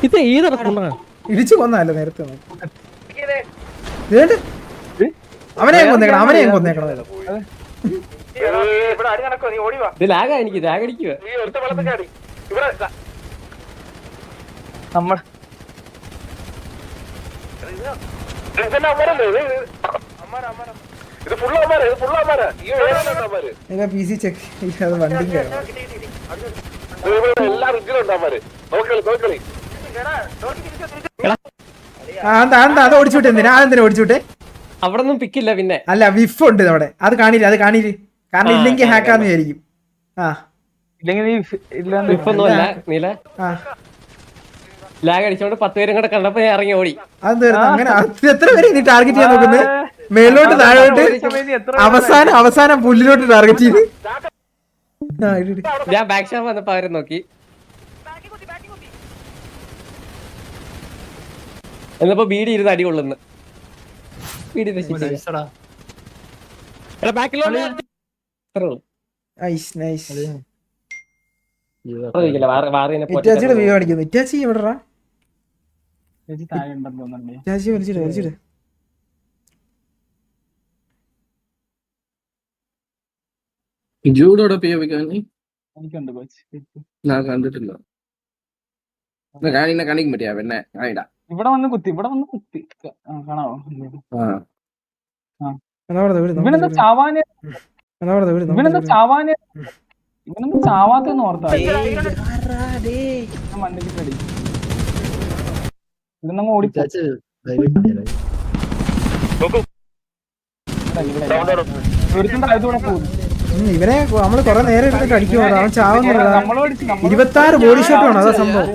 ഇത് ഇടിച്ചു കൊന്നല്ലോ നേരത്തെ. അവനെ കൊന്നേക്കണം, അവനെ കൊന്നേക്കണം. എനിക്ക് ലാഗടിക്കുക. PC ചെക്ക് ചെയ്യാതെ വണ്ടി കയറണം. അത് ഓടിച്ചുവിട്ടെ, എന്തിനാ അതെന്തിനാ ഓടിച്ചുവിട്ടെ? അവിടെ ഒന്നും പിക്കില്ല. പിന്നെ അല്ല വിഫ് ഉണ്ട് അവിടെ, അത് കാണില്ല, അത് കാണില്ല. കാരണം ഇല്ലെങ്കിൽ ഹാക്കാന്ന് വിചാരിക്കും. ലാഗ് അടിച്ചോണ്ട് 10 പേരും കൂടെ കണ്ടപ്പോ ഇറങ്ങി ഓടി. അങ്ങനെ എത്ര പേര് നീ ടാർഗറ്റ് ചെയ്യാൻ നോക്കുന്നത്? മേലോട്ട് താഴോട്ട്, അവസാനം പുല്ലിലോട്ട് ടാർഗറ്റ് ചെയ്ത്. ഞാൻ ബാക്ക് ഷാപ്പ് വന്നപ്പോ അവരെ നോക്കി. എന്നപ്പോ ബീഡി ഇരുന്ന് അടി കൊള്ളുന്നു. ജൂഡോടെ കണ്ടിട്ടില്ല. കാണിക്കാൻ പറ്റിയാ പിന്നെ കാണിടാ. ഇവിടെ വന്ന് കുത്തി കാണാവോ? ഇവനെന്താ ചാവാത്തെന്ന് ഓർത്താ മണ്ണിൽ ഇവിടെന്നങ്ങ് ഓടിപ്പോ. ഇവനെ നമ്മള് കൊറേ നേരം എടുത്തിട്ട് അടിക്കുമോ? അവൻ ചാവുന്നില്ല. 26 ബോഡി ഷോട്ട് വേണം, അതാ സംഭവം.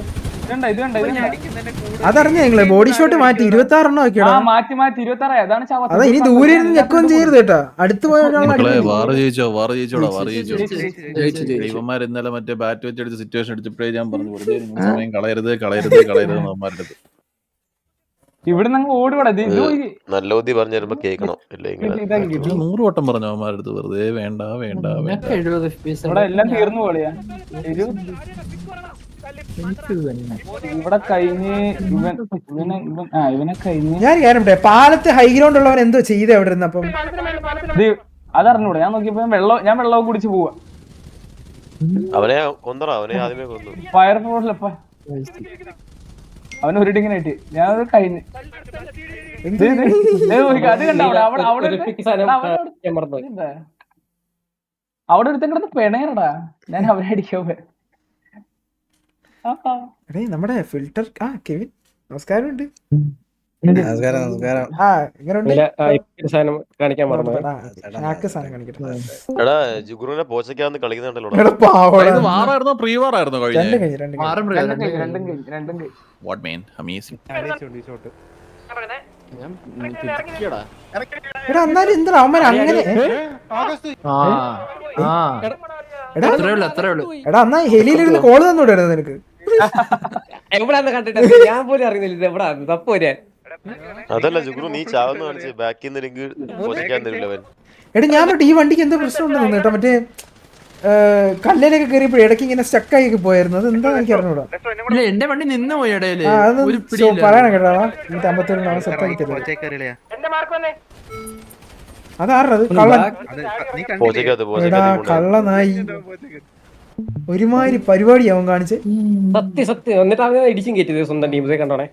അതറിഞ്ഞ നിങ്ങള് ബോഡി ഷോട്ട് മാറ്റി 26 എണ്ണം ആക്കിയോ? അതാ ഇനി ദൂരെ ഇരുന്ന് ഞെക്കൊന്നും ചെയ്യരുത് കേട്ടോ. അടുത്ത് പോയ ഇവന്മാർ ഇന്നലെ മറ്റേ ബാറ്റ് വെച്ചടിച്ച് സിറ്റുവേഷൻ അടിച്ചപ്പോഴേ ഞാൻ പറഞ്ഞു വെറുതെ സമയം കളയരുത് അവന്മാരുടെ. ഇവിടെ ഓടുപടാ. നല്ല ബുദ്ധി പറഞ്ഞു തരുമ്പോ കേൾക്കണം. 100 വട്ടം പറഞ്ഞു അവന്മാരുടെ അടുത്ത് വെറുതെ വേണ്ട. എല്ലാം തീർന്നു പോലെയാ. ഇവിടെ ഞാൻ കാര്യട്ടെ, പാലത്ത് ഹൈഗ്രൗണ്ട് ഉള്ളവൻ എന്തോ ചെയ്ത് എവിടെ ഇരുന്നപ്പം അതറിഞ്ഞൂടെ? ഞാൻ നോക്കിയപ്പോ ഞാൻ വെള്ളവും കുടിച്ച് പോവാ. അവനെ ആദ്യമേ കൊന്നു. ഫയർഫോഴ്സിലപ്പ അവന് ഒരിടിങ്ങനായിട്ട് ഞാൻ കഴിഞ്ഞു. അത് കണ്ട അവിടെ ഒരുത്തൻ കിടന്ന് പിണയറടാ. ഞാൻ അവരെ അടിക്കാൻ പോയ. നമ്മുടെ ഫിൽറ്റർ കെവിൻ നമസ്കാരം ഉണ്ട്. എടാ ജുഗുറുവിനെ പോച്ചക്കാന്ന് കളിക്കുന്നുണ്ടല്ലോ. എന്നാലും എന്താ അവന്മാർ അങ്ങനെ? എടാ എന്നാ ഹെലിയിലിരുന്ന് കോള് തന്നൂടായിരുന്നു നിനക്ക്? എവിടാന്ന് കണ്ടിട്ട് ഞാൻ പോലും അറിയുന്നില്ല. എവിടാ തപ്പ് വരാൻ? അതല്ല ജുഗുറു, നീ ചാവെന്ന് കാണിച്ച് ബാക്കിൽ നിന്ന് എനിക്ക് പോച്ചക്കാൻ തരില്ലവൻ. എടാ ഞാൻ ഈ വണ്ടിക്ക് എന്തോ പ്രശ്നം ഉണ്ടെന്ന് കേട്ടോ. മറ്റേ കല്ലിലൊക്കെ കയറിയപ്പോ ഇടയ്ക്ക് ഇങ്ങനെ സ്റ്റക്കായി പോയായിരുന്നു. അത് എന്താ എനിക്ക് അറിഞ്ഞൂടാ. എന്റെ വണ്ടി നിന്ന് പോയി. പറയണം കേട്ടോ. 151 സെറ്റാക്കി തരും. അതാറത് കള്ളനായി. ഒരുമാതിരി പരിപാടി അവൻ കാണിച്ച്. സത്യം. എന്നിട്ട് അവനെ ഇടിച്ചും കയറ്റിയത് സ്വന്തം ടീമിലെ കണ്ടോണേ.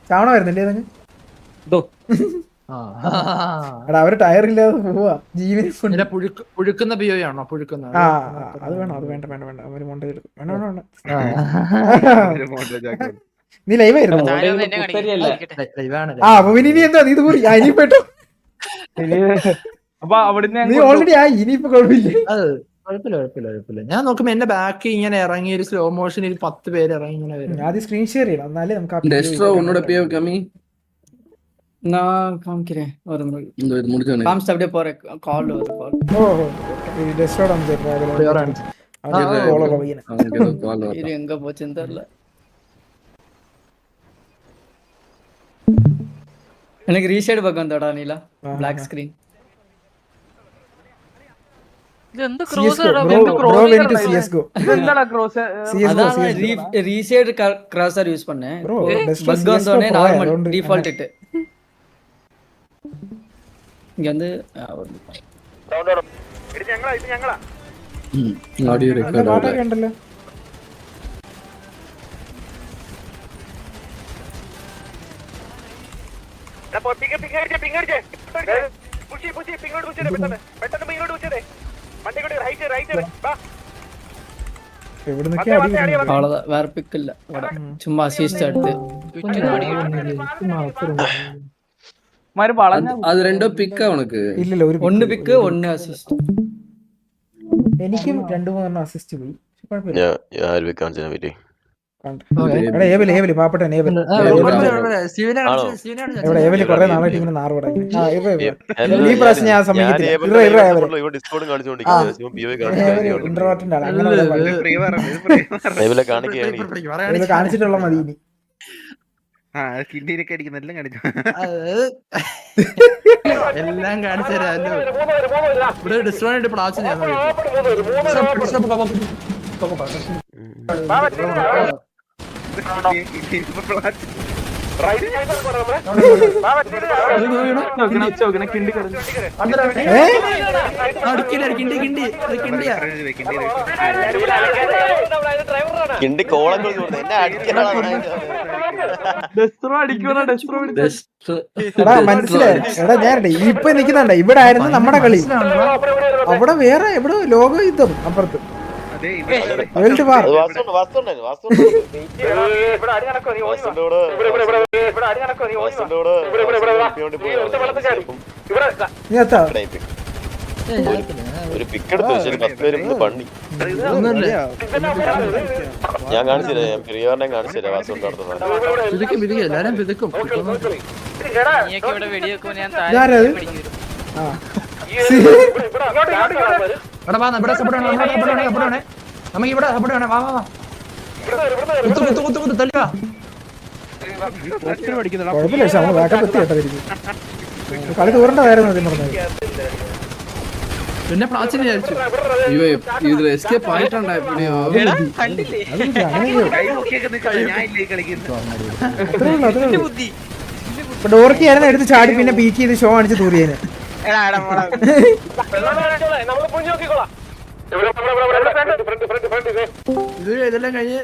ചാവണമായിരുന്നല്ലേ അതങ്ങ്? എടാ അവര് ടയറില്ലാതെ പോവാ. ജീവൻ പുഴുക്കുന്ന പിയോയാണോ? അത് വേണം. അത് വേണ്ട. അവര് മൊണ്ട എടുക്കും. വേണ്ട. നീ ലൈവായിരുന്നു? അപ്പൊ ഇനി എന്താ നീ ഇത് പോയി അനിപ്പെട്ടു? നീ ഓൾറെഡി ഇനിയിപ്പോ കുഴപ്പമില്ല. ഞാൻ നോക്കുമ്പോ എന്റെ ബാക്ക് ഇങ്ങനെ ഇറങ്ങി ഒരു സ്ലോ മോഷൻ 10 പേര് ഇറങ്ങി ഇങ്ങനെ വരും. ആദ്യം സ്ക്രീൻ ഷെയർ ചെയ്യണം, എന്നാലേ നമുക്ക് கோலோட பையன் இது எங்க போச்சுன்னு தெரியல. எனக்கு ரீஷேட் பக்கம் வந்தடா நீலா black screen. ഇത് എന്ത് CS:GO cross bro went to CS:GO ഇതെന്താടാ ക്രോസ് CS:GO அதான் ரீஷேட் கிராசர் யூஸ் பண்ணேன். bro best பக் வந்தோனே நார்மல் டிஃபால்ட் இட். இங்க வந்து ஆடியோ ரெக்கார்ட் பாட்டൊക്കെ ഉണ്ടല്ലോ அவ்வளவுதான், வேற பிக் இல்ல. சும்மா அசிஸ்ட் எடுத்து മാര് വളഞ്ഞ அது ரெண்டோ பிக்கா உனக்கு? ഇല്ല ഒരു ஒன்னு பிக்கு ஒன்னு அசிஸ்ட். എനിക്കും 2-3 അസിസ്റ്റ് പോയി. കുഴപ്പമില്ല. ഞാൻ ആര് കാണിച്ചാ പറ്റി എടാ ഏവല് പാപ്പട്ടെ ഏവല് എവിടെ ഏവല് കുറെ നാളായിട്ട് ഇങ്ങനെ നാറ് പടങ്ങി. ഈ പ്രാവശ്യം ഞാൻ സമ്മതിക്കത്തില്ല. ഡിസ്കോഡ് കാണിച്ചോണ്ടിരിക്കുന്നത് ഇന്റർവാട്ടിന്റെ ആള് അങ്ങനെ കാണിച്ചിട്ടുള്ള മതി ഇനി. എല്ലാം കാണിച്ചു തരാമല്ലോ. ഇവിടെ ഡിസ്കൗണ്ട് പ്ലാസ് കിണ്ടി കോളങ്ങൾ എന്നെ എടാ മനസ്സിലായി. എടാ ഞാൻ ഇപ്പൊ നിക്കുന്നുണ്ട് ഇവിടെ ആയിരുന്നു നമ്മുടെ കളി. അവിടെ വേറെ എവിടെ ലോക യുദ്ധം അപ്പുറത്ത് വേൾഡ് വാർ. നീ എത്താ ഒരു പിക്കെടുത്ത് വെച്ചു 10 പേര് പണി ഞാൻ കാണിച്ചില്ല. ഞാൻ പ്രിയവാറിനെ കാണിച്ചില്ല. വാസുണ്ട് എല്ലാരും പിതുക്കും. നമുക്ക് ഇവിടെ സപ്പോർട്ട് വേണേ. വാ വാ വാ തല്ലുവാ. കുഴപ്പമില്ല. പക്ഷെ നമ്മൾ ബാക്കപ്പ് എത്തി കേട്ടതിരിക്കും. കളി തോരണ്ടായിരുന്നു സത്യം പറഞ്ഞത്. പിന്നെ പ്ലാച്ചിന് വിചാരിച്ചു இதுல எஸ்கேப் ஆயிட்டான்டா எப்படியோ. ഡോർക്കി ആയിരുന്നു എടുത്ത് ചാടി പിന്നെ പീക്ക് ചെയ്ത് ഷോ കാണിച്ച് തൂറിയേന്. ഇതെല്ലാം കഴിഞ്ഞ്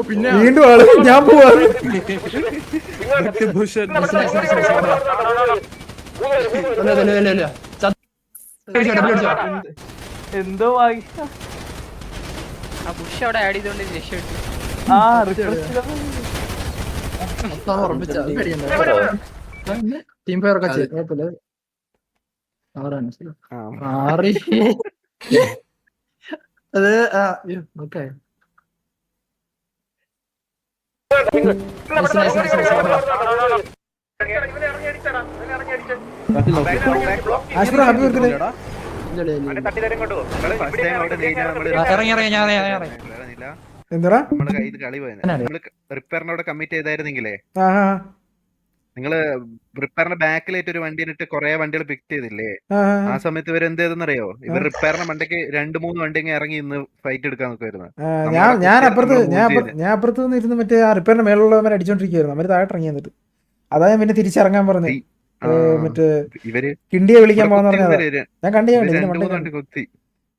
പിന്നെ വീണ്ടും ആള് ഞാൻ പോവാ. എന്തോ ബുഷ് അവിടെ ആഡ് ചെയ്തോണ്ട് രക്ഷപ്പെട്ടു. ടീം ഫയർ ഒക്കെ ചെയ്യും. കുഴപ്പമില്ല. അത് ഓക്കെ. ആശ്രമം ഹാപ്പി ബർത്ത്ഡേ. എന്താ നമ്മള് ഇത് കളി പോയത് നമ്മള് റിപ്പയറിനോട് കമ്മിറ്റ് ചെയ്തായിരുന്നെങ്കിലേ നിങ്ങള് റിപ്പയറിന്റെ ബാക്കിലായിട്ട് ഒരു വണ്ടി ഇട്ട് കൊറേ വണ്ടികൾ പിക്ക് ചെയ്തില്ലേ? ആ സമയത്ത് ഇവർ എന്ത് ചെയ്തെന്നറിയോ? ഇവർ റിപ്പയറിന്റെ മണ്ടയ്ക്ക് 2-3 വണ്ടി ഇറങ്ങി ഇന്ന് ഫൈറ്റ് എടുക്കാൻ നോക്കുമായിരുന്നു. ഞാൻ അപ്പുറത്ത് ഇരുന്ന് മറ്റേ ആ റിപ്പയറിന്റെ മേലുള്ളവരെ അടിച്ചോണ്ടിരിക്കുവായിരുന്നു. അവര് താഴെ ഇറങ്ങി എന്നിട്ട് അതാ പിന്നെ തിരിച്ചിറങ്ങാൻ പറഞ്ഞു. മറ്റേ ഇവര് കിണ്ടിയെ വിളിക്കാൻ പോകാന്ന് പറഞ്ഞത് ഞാൻ കണ്ടു.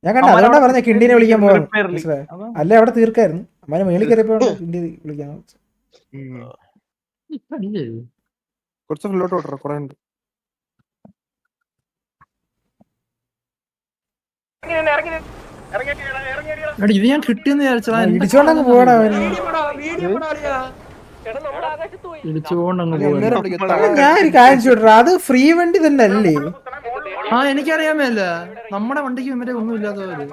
ഞാൻ കണ്ട അതുകൊണ്ടാ പറഞ്ഞ കിണ്ടിനെ വിളിക്കാൻ പോകാൻ. മനസ്സിലായി? അല്ലെ അവിടെ തീർക്കായിരുന്നു. അമ്മ മേളിൽ കയറിയപ്പോ കിണ്ടി വിളിക്കാൻ. കുറച്ച് ഫ്ലോട്ട് ഓർഡർ കുറെ ഉണ്ട്. ഇത് ഞാൻ കിട്ടിയെന്ന് വിചാരിച്ചാ ഇടിച്ചോണ്ടങ്ങ് പോടാ. ഞാൻ ഒരു കാര്യം ചോദിച്ചാ അത് ഫ്രീ വണ്ടി തന്നെ അല്ലേ? എനിക്കറിയാമല്ല. നമ്മുടെ വണ്ടിക്ക് മറ്റേ ഒന്നും ഇല്ലാത്തവര്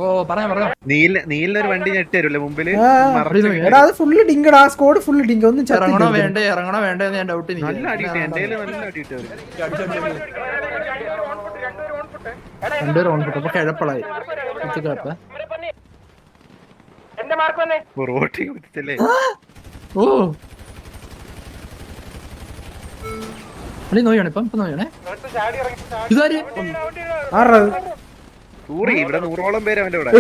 ഓ പറഞ്ഞോ നീലിനൊരു വണ്ടി ഞെട്ടി തരുമല്ലേ മുമ്പില് ആ, മറച്ച് എടാ അത് ഫുള്ള് ഡിങ്കടാ, ആ സ്കോഡ് ഫുള്ള് ഡിങ്ക്. ഒന്നും ഇറങ്ങണോ ചത്തില്ല. വേണ്ടേ ഞാൻ ഡൗട്ട് നല്ല അടിയിട്ട് എന്റെ നല്ല അടിയിട്ട് രണ്ടുപേരും ഓൺ കിട്ടും. അപ്പൊ കിഴപ്പളായി റോട്ടി കുത്തിച്ചല്ലേ. ഓ അളി നോയാണ് ഇപ്പൊ നോയണേ ഇതാര് ആരാ തൂറി ഇവിടെ 100ഓളം പേര് അവന്റെ കൂടെ.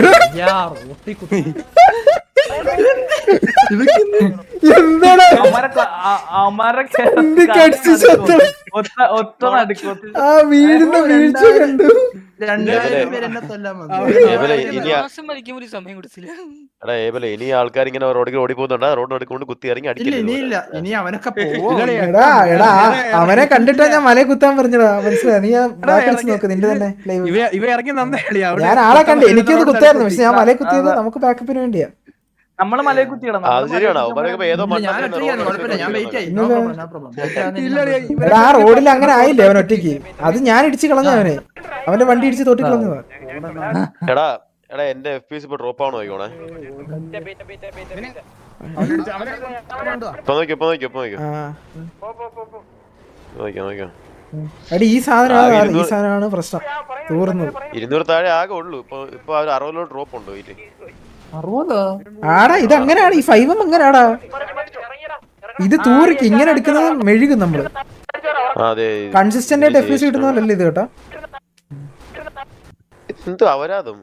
എന്താടാ ഒറ്റ നടുക്ക് ആ വീടിന്റെ വീഴ്ച കണ്ടു. 2000 പേര് എന്നെ കൊല്ലാൻ വന്നു. സമയം കൊടുത്തില്ല. എടാ ഏബലെ ഇനി ആൾക്കാർ ഇങ്ങനെ റോഡിൽ ഓടി പോകുന്നുണ്ടാ റോഡ് എടുക്കൊണ്ട് കുത്തി ഇറങ്ങി ഇല്ല അടിക്കില്ല. ഇനി അവനൊക്കെ പോവോ എടാ അവനെ കണ്ടിട്ടാ ഞാൻ മലയെ കുത്താൻ പറഞ്ഞടാ. മനസ്സിലായി? നീ ബാക്ക് അടിച്ച് നോക്ക് നിന്റെ തന്നെ ലൈവ്. ഇവ ഇറങ്ങി നന്നേ ഞാൻ ആളെ കണ്ടു, എനിക്കൊന്ന് കുത്തായിരുന്നു. പക്ഷെ ഞാൻ മലയെ കുത്തിയത് നമുക്ക് ബാക്കപ്പിന് വേണ്ടിയാ. നമ്മള് മലയെ കുത്തി അത് ശരിയാണ് അവന്മാരൊക്കെ ഏതോ ഞാൻ ഒറ്റയ്ക്കാണ്, കുഴപ്പമില്ല, ഞാൻ വെയിറ്റ് ആയി. No problem. എടാ ആ റോഡിൽ അങ്ങനെ ആയില്ലേ അവൻ ഒറ്റയ്ക്ക്. അത് ഞാൻ ഇടിച്ച് കളഞ്ഞ അവനെ, അവന്റെ വണ്ടി ഇടിച്ച് തോട്ടി കളഞ്ഞതാ. എടാ എടാ എന്റെ FPS ഇപ്പൊ ഡ്രോപ്പ് ആവണോ നോക്കണേ. നോക്കിയോ എടി ഈ സാധനമാണ് പ്രശ്നം. തൂർന്നത് 200 താഴെ ആകെ ഉള്ളൂ. ഇപ്പൊ 60 ഡ്രോപ്പ് ഉണ്ടോ ഇതില്? 60 ആടാ ഇത് അങ്ങനെയാണ്. ഈ 5M അങ്ങനെയാടാ. ഇത് തൂറിക്ക് ഇങ്ങനെ എടുക്കുന്നത് മെഴുകും നമ്മള്. കൺസിസ്റ്റന്റ് ആയിട്ട് FPS കിട്ടുന്ന പോലല്ലേ ഇത് കേട്ടോ. എന്തോ അവരാതും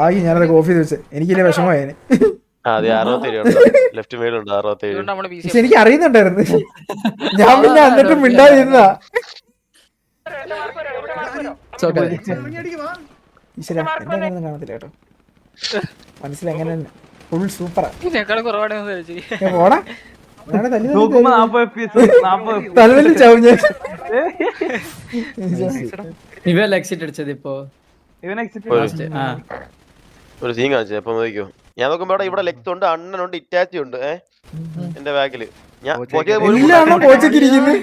ആകി ഞാനത് കോഫി വെച്ച് എനിക്കില്ലേ വിഷമമായേനെ. അതെ 67 ലെഫ്റ്റ് മേലുണ്ട് 67. പക്ഷെ എനിക്ക് അറിയുന്നുണ്ടായിരുന്നു. ഞാൻ പിന്നെ എന്നിട്ട് മിണ്ടാതിരുന്നതാ. ഈശ്വര എന്റെ അങ്ങനെയൊന്നും കാണത്തില്ല കേട്ടോ. മനസ്സിലായി എങ്ങനെ ഫുൾ സൂപ്പറാ. പോടാ തലവല്ലി ചാവും ഞാൻ. ഇവ എക്സിറ്റ് അടിച്ചത് ഇപ്പൊ ഒരു സീൻ കാണിച്ചു. അപ്പൊ നോക്കിയോ ഞാൻ നോക്കുമ്പോ ഇവിടെ ലെക്സ് ഉണ്ട്, അണ്ണനുണ്ട്, ഇറ്റാച്ചി ഉണ്ട് എന്റെ ബാക്കില്. എല്ലാണോ കോച്ചക്കിരിക്കുന്നു.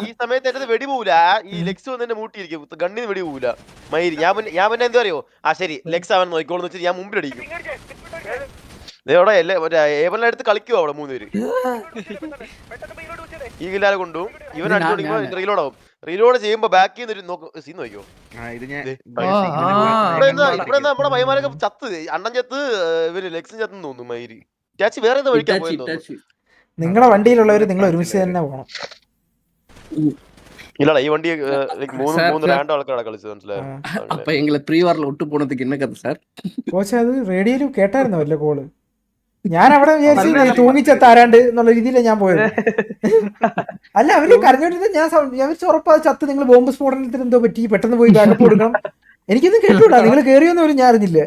ഈ സമയത്ത് എന്റെ വെടി പോവില്ല. ഈ ലെക്സ് വന്ന് എന്നെ മൂട്ടിയിരിക്കും, ഗണ്ണിന് വെടി പോവില്ല മയിരി. ഞാൻ പിന്നെ എന്താ അറിയോ, ആ ശരി ലെക്സ് അവൻ നോക്കിക്കോളെന്ന് വെച്ചിട്ട് ഞാൻ മുമ്പിലടിക്കും. ഇതോടെ ഏവലിനെ അടുത്ത് കളിക്കുവോ അവിടെ 3 പേര്. ഈ കില്ലാരെ കൊണ്ടും ഇവൻ അടിച്ചോടിക്കുമ്പോ റീലോഡ് ആവും. റീലോഡ് ചെയ്യുമ്പോ ബാക്കിൽ നിന്ന് സീൻ നോക്കിയോ. ഇവിടെ നമ്മുടെ പയ്യന്മാരൊക്കെ ചത്ത്, അണ്ണൻ ചത്ത്, ഇവര് ലെക്സും ചത്തെന്ന് തോന്നുന്നു മയിരി. ചാച്ചി വേറെ എന്താ വിളിക്കാൻ പോയെന്ന്. നിങ്ങളെ വണ്ടിയിലുള്ളവര് നിങ്ങൾ ഒരുമിച്ച് തന്നെ പോകണം. இல்லடா ഈ വണ്ടി മൂന്ന് റാൻഡം ആൾക്കാരാണ് കളിച്ചത് മനസ്സിലായോ. அப்ப எங்களை ப்ரீவார்ல விட்டு போனதுக்கு என்ன கதை சார்? കോച്ച് അത് റേഡിയോയിൽ കേട്ടായിരുന്നോ വല്ല കോള്? ഞാൻ അവിടെ വിചാരിച്ചു തൂങ്ങിച്ചെത്ത ആരാണ്ട് എന്നുള്ള രീതിയിലാണ് ഞാൻ പോയത്. അല്ല അവര് കരഞ്ഞോണ്ടിരുന്ന ഞാൻ ഉറപ്പാ ചത്ത്. നിങ്ങൾ ബോംബ് സ്ഫോടനത്തിന് എന്തോ പറ്റി, പെട്ടെന്ന് പോയി ബാക്കപ്പ് കൊടുക്കണം. എനിക്കൊന്നും കേട്ടൂടാ. നിങ്ങൾ കേറിയൊന്നും പോലും ഞാൻ അറിഞ്ഞില്ല.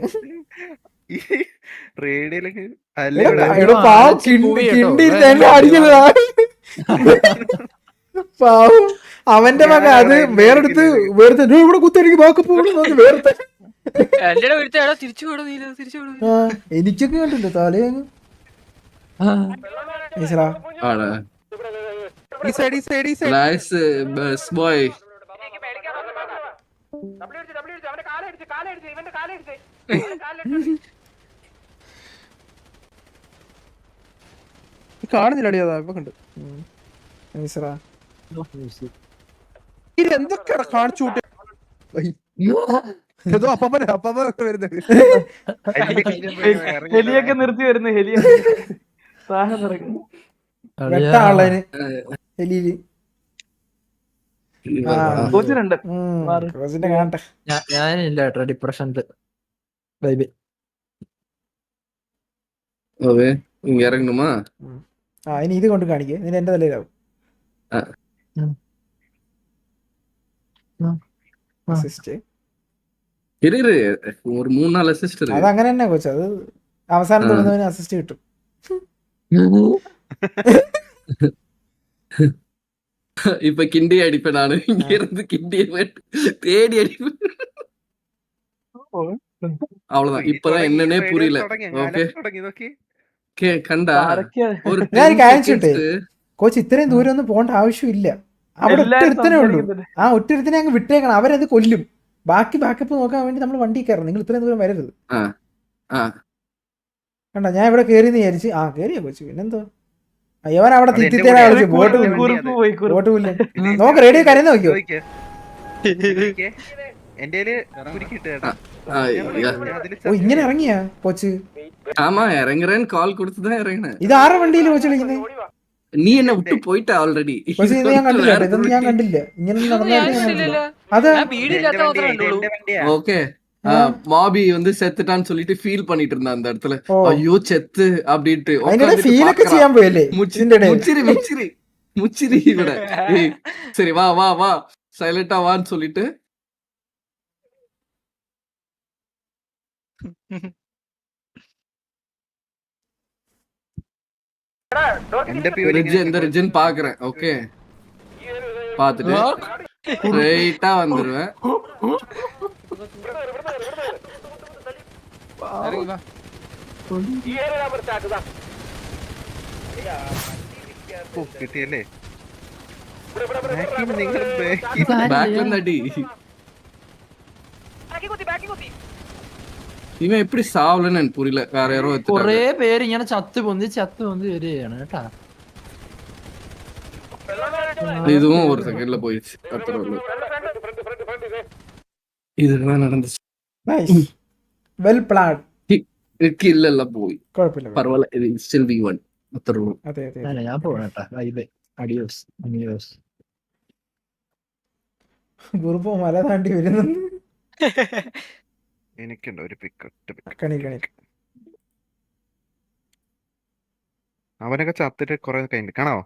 പാവം അവന്റെ മക അത് വേറെടുത്ത് ഇവിടെ കുത്തിരിക്കും ബാക്കപ്പ് കൊടുക്കണം. വേറെ എനിക്കൊക്കെ കണ്ടില്ല തലേന്ന്. കാണുന്നില്ലടി അതാ ഇപ്പൊ കണ്ടു. എന്തൊക്കെയാണ് കാണിച്ചു ഏതോ അപ്പനൊക്കെ വരുന്നത്. ഹെലിയൊക്കെ നിർത്തി വരുന്നു. ഹെലിയ വെട്ടാളന് ഹെലിയില് കോച്ചിനുണ്ട്. ഞാനില്ല കേട്ടോ ഡിപ്രഷനില്. ബൈബി இங்க இறங்கணுமா? ഇനി ഇത് കൊണ്ട് കാണിക്കേ. നിന്റെ എന്റെ തലയിലാവും. ஒரு 3-4 அசிஸ்ட் இருக்கு. അത് അങ്ങനെ തന്നെ കോച്ച്. അത് അവസാനം തൊടുന്നവന് അസിസ്റ്റ് കിട്ടും. இப்ப கிண்டி அடிப்பேன் நானு. இங்க இருந்து கிண்டியை தேடி அடிப்பேன். அவ்வளவுதான். இப்பதான் என்னன்னே புரியல. ഓക്കെ കണ്ടാ ഞാൻ കാണിച്ചിട്ടേ കോച്ച് ഇത്രയും ദൂരം ഒന്നും പോകേണ്ട ആവശ്യമില്ല. അവിടെ എല്ലാരും ഒറ്റൊരുത്തനേ ഉള്ളൂ. സംസാരിക്കുന്നുണ്ട്. ആ ഒറ്റൊരുത്തനെ അങ്ങ് വിട്ടേക്കണം, അവരത് കൊല്ലും. ബാക്കി ബാക്കപ്പ് നോക്കാൻ വേണ്ടി നമ്മൾ വണ്ടി കയറണം. നിങ്ങൾ ഇത്രയും ദൂരം വരരുത്. കണ്ട ഞാൻ ഇവിടെ കേറിന്ന് വിചാരിച്ച് കേറിയാ കൊച്ചു. പിന്നെന്തോ അയ്യവൻ അവിടെ അത് എന്റെ തിത്തിത്തേനാ കൂടെ കളിച്ച് ബോട്ട് വണ്ടി കുറുപ്പ് പോയി, കുറുപ്പ്. ബോട്ട് പുല്ല. നോക്ക് റേഡിയോ കരയുന്ന നോക്കിയോ? എന്റെ കുരുക്കിട്ട് കേട്ടോ. ഓ ഇങ്ങനെ ഇറങ്ങിയാ കൊച്ച്? ஆமா இறங்குறேன்னு கால் கொடுத்துதான் இறங்கினேன். ഇത് ആരുടെ വണ്ടിയിൽ കൊച്ചു കളിക്കുന്നത്? நீ என்ன விட்டு போயிட்ட ஆல்ரெடி. പക്ഷെ ഇത് ഞാൻ കണ്ടില്ല കേട്ടോ. ഇതൊന്നും ഞാൻ കണ്ടില്ല. ഇങ്ങനെ നടന്നില്ല. അതെ ഞാൻ വീടില്ലാത്ത മാത്രമേ കണ്ടുള്ളൂ. ஓகே மாபி வந்து செத்துட்டான்னு சொல்லிட்டு ஃபீல் பண்ணிட்டு இருந்தா அந்த இடத்துல. ഓ ஐயோ செத்து அப்படின்ட்டு അതിന്റെ ഫീലൊക്കെ ചെയ്യാൻ പോയല്ലേ ഇതിന്റെ ഇടയിൽ? முச்சிரி இவட. ஏய் சரி வா வா வா சைலண்டா வான்னு சொல்லிட்டு இந்த ரிஜன் பாக்குறேன். ஓகே பாத்துட்டு ஸ்ட்ரைட்டா வந்துருவேன். കിട്ടിയല്ലേ பேக்ல இருந்தாடி இவன் எப்படி சாவலன்னு எனக்கு புரியல. வேற யாரோ കൊറേ പേര് ഇങ്ങനെ ചത്ത് പൊന്തി വരികയാണ് കേട്ടാ. இதுவும் ஒரு செகண்ட்ல போயிடுச்சு. இதுதான் நடந்துச்சு. Nice well plan. കില്ല എല്ലാം പോയി. കുഴപ്പമില്ല. പരവായില്ല. ഇത് സ്റ്റിൽ V1 അത്ര ഉള്ളൂ. അതെ അതെ. അല്ല ഞാൻ പോകണേട്ടാ. അഡിയോസ് അമിയോസ്. കുറുപ്പ് മല താണ്ടി വരുന്നു. എനിക്കുണ്ട് ഒരു പിക്ക്. കണി അവനൊക്കെ ചത്തിട്ട് കൊറേ കഴിഞ്ഞിട്ട് കാണാവോ?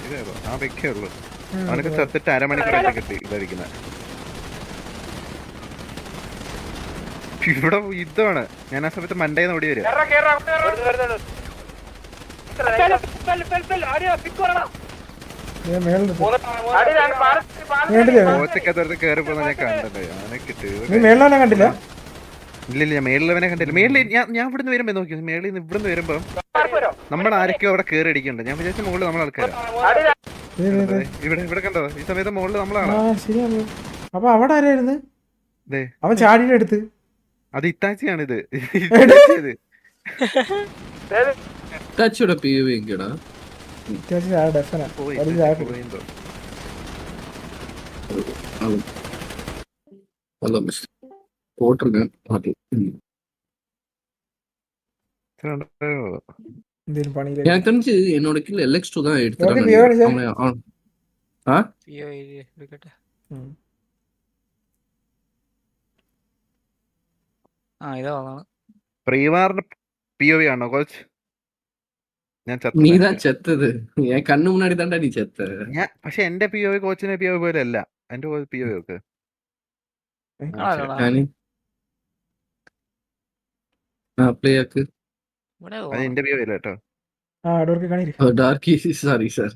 ഇതേതോ ആ വെക്കേ ഉള്ളു. അവനൊക്കെ ചത്തിട്ട് അരമണിക്കൂറായിട്ട് കിട്ടി ഇതായിരിക്കുന്ന. ഇവിടെ യുദ്ധമാണ്. ഞാൻ ആ സമയത്ത് മണ്ടേന്ന് ഓടി വരും. കോച്ചക്കകത്ത് കയറി പോകുന്ന ഞാൻ കണ്ടല്ലേ. അവനെ കിട്ടി. നീ മേളിലെ കണ്ടില്ല? ഇല്ലില്ല ഞാൻ മേളിലവനെ കണ്ടില്ല. മേളിൽ ഞാൻ ഇവിടുന്ന് വരുമ്പോ നോക്കി. മേളിൽ നിന്ന് ഇവിടുന്ന് വരുമ്പോ നമ്മൾ ആരൊക്കെയോ അവിടെ കയറി അടിക്കുന്നുണ്ട്. ഞാൻ വിചാരിച്ച മുകളിൽ നമ്മളെ ആൾക്കാരാ. ഇവിടെ കണ്ടോ? ഈ സമയത്ത് മുകളിൽ നമ്മളാണ്. ശരിയാണ്. അപ്പൊ അവിടെ ആരായിരുന്നു? ദേ അവൻ ചാടിയുടെ അടുത്ത്. അത് ഇത്താച്ചിയാണിത്. ടച്ചോടെ POV എങ്കടാ. പോയി പോയിന്തോ. ஹலோ மிஸ்டர் போட்டிருக்கேன். എന്തേലും പണിയില്ല. எனக்கு தெரிஞ்சு என்னோட கில் LX2 தான் ഓക്കേ, POV കാണിച്ചേ. எடுத்துட்டாங்க. പ്രീവാറിന്റെ POV ആണോ കോച്ച്? ഞാൻ நீதான் செத்தது. என் கண்ணு முன்னாடி தான்டா நீ செத்த. പക്ഷെ എന്റെ POV കോച്ചിന്റെ POV പോലെ അല്ല. എന്റെ POV ഒക്കെ പ്ലേ ആക്ക്. അത് എന്റെ POV അല്ല കേട്ടോ. ഡോർക്ക് കാണില്ല. டார்க்கி சாரி சார்.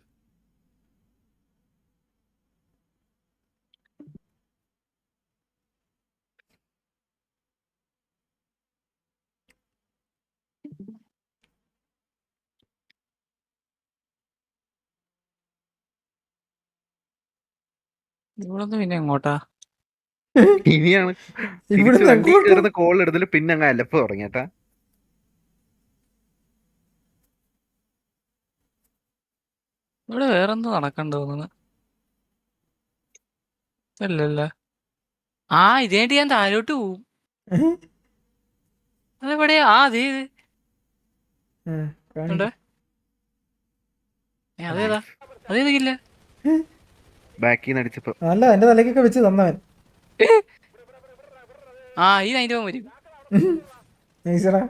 ഇവിടുന്ന് പിന്നെ എങ്ങോട്ടാ? ഇനിയാണ് ഇവിടുന്ന് വണ്ടി എങ്ങോട്ടാ? കയറുന്ന കോൾ എടുത്തിട്ട് പിന്നെ അങ്ങ് അലപ്പ് തുടങ്ങിട്ടാ. ഇവിടെ വേറെന്തോ നടക്കണ്ട തോന്നുന്നു. അല്ലല്ല. ഇതേണ്ടി ഞാൻ താഴോട്ട് പോവും. അതെവിടെയാ? അതേ ഉണ്ട്. അതേതാ? അതേതില്ല. ബാക്കിന്ന് അടിച്ചപ്പോ അല്ല എന്റെ തലക്കൊക്കെ വെച്ച് തന്നവൻ. ഈ നൈറ്റ് വരും. നൈസറാ.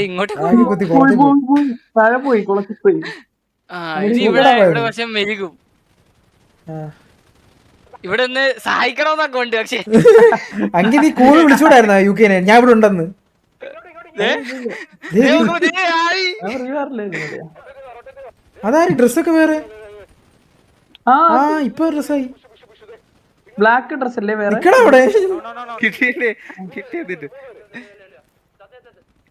ഇങ്ങോട്ട് ആകെ കുത്തി കോളത്തിൽ പോയി. താഴെ പോയി കുളത്തിൽ പോയി. ഇവിടെ പക്ഷെ മെരുകും. ആ. ഇവിടെ ഒന്ന് സഹായിക്കണമെന്നൊക്കെ ഉണ്ട്. പക്ഷെ അങ്കി നീ കൂള് വിളിച്ചൂടായിരുന്ന UK ഞാൻ ഇവിടെ ഉണ്ടെന്ന്. അതാര് ഡ്രസ്സൊക്കെ വേറെ? ഇപ്പൊ ഡ്രസ്സായി. ബ്ലാക്ക് ഡ്രസ് അല്ലേ വേറെ? നിക്കടാ അവിടെ. കിട്ടിയില്ലേ? കിട്ടിയത്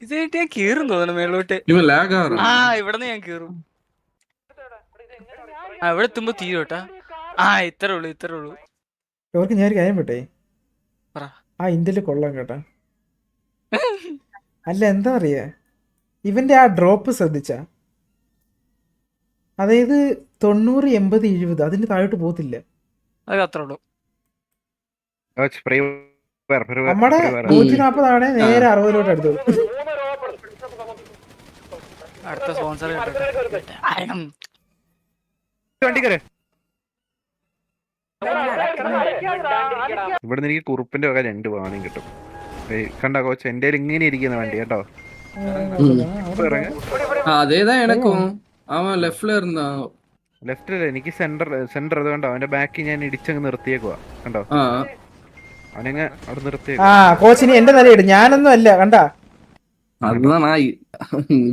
ഇത് കിട്ടിയാ കീറും തോന്നുന്നു മേളോട്ട്. ഇവൻ ലാഗ് ആവാ. ആ ഇവിടുന്ന് ഞാൻ കീറും. ആ ഇവിടെ എത്തുമ്പോ തീരോട്ടാ. ആ ഇത്രേ ഉള്ളു. ഇവർക്ക് ഞാൻ ഒരു കാര്യം പെട്ടേ, പറ. ആ ഇന്ത്യയില് കൊള്ളാം കേട്ടാ. അല്ല എന്താ പറയാ, ഇവന്റെ ആ ഡ്രോപ്പ് ശ്രദ്ധിച്ച, അതായത് 90, 80, 70 അതിന് താഴോട്ട് പോകത്തില്ല. അത് അത്രേ ഉള്ളൂ. നമ്മുടെ 140 ആണെ നേരെ 60-ലോട്ട് എടുത്തു. അടുത്ത സ്പോൺസർ വണ്ടി കയറി. ഇവിടെ എനിക്ക് കുറുപ്പിന്റെ വക 2 വാണിയും കിട്ടും. കണ്ട കോച്ച്, എന്റെ ഇങ്ങനെ ഇരിക്കുന്ന വണ്ടി കേട്ടോ. അതേതാ എനക്കും അവൻ ലെഫ്റ്റില് இருந்தா. ലെഫ്റ്റില് എനിക്ക് സെന്റർ അത് കണ്ടോ, അവന്റെ ബാക്കി ഞാൻ ഇടിച്ചങ്ങ് നിർത്തിയേക്കുവാ കണ്ടോ. അവനങ്ങ് അവിടെ നിർത്തിയേക്കും. ആ കോച്ചിന് എന്റെ നിലയിട്, ഞാനൊന്നും അല്ല കണ്ടാ. அதுதான் நான்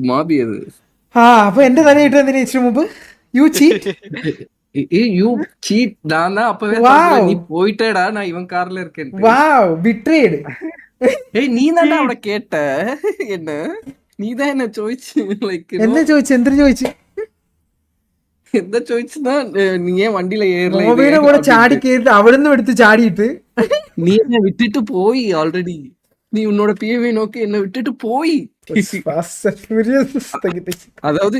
மாபியது. ആ അപ്പൊ എന്റെ തലയിട്ട് എന്തിനാ ഇച്ചിരി മുമ്പ് യു ചീറ്റ്. You seat. நான் தான் அப்பவே Wow. சொல்றேன், நீ போயிட்டேடா, நான் இவன் கார்ல இருக்கேன். വാവ് ബിട്രേഡ്. ஏய் நீ தான்டா அவட கேட்ட என்ன, நீ தான் என்ன ചോദിച്ചു. லைக் എന്താ ചോദിച്ചു, എന്തിനു ചോദിച്ചു? എന്താ ചോദിച്ചതാ, നീ ഏൻ വണ്ടിയില ഏറല, മൊബൈലിനെ കൂടെ ചാടി കേറിട്ട് അവിടുന്ന് എടുത്ത് ചാടിയിട്ട് നീ എന്നെ വിട്ടിട്ട് പോയി ഓൾറെഡി. നീ ഉന്നോட பிஹேவியர் നോക്കി എന്നെ വിട്ടിട്ട് പോയി. fast and furious. அதாவது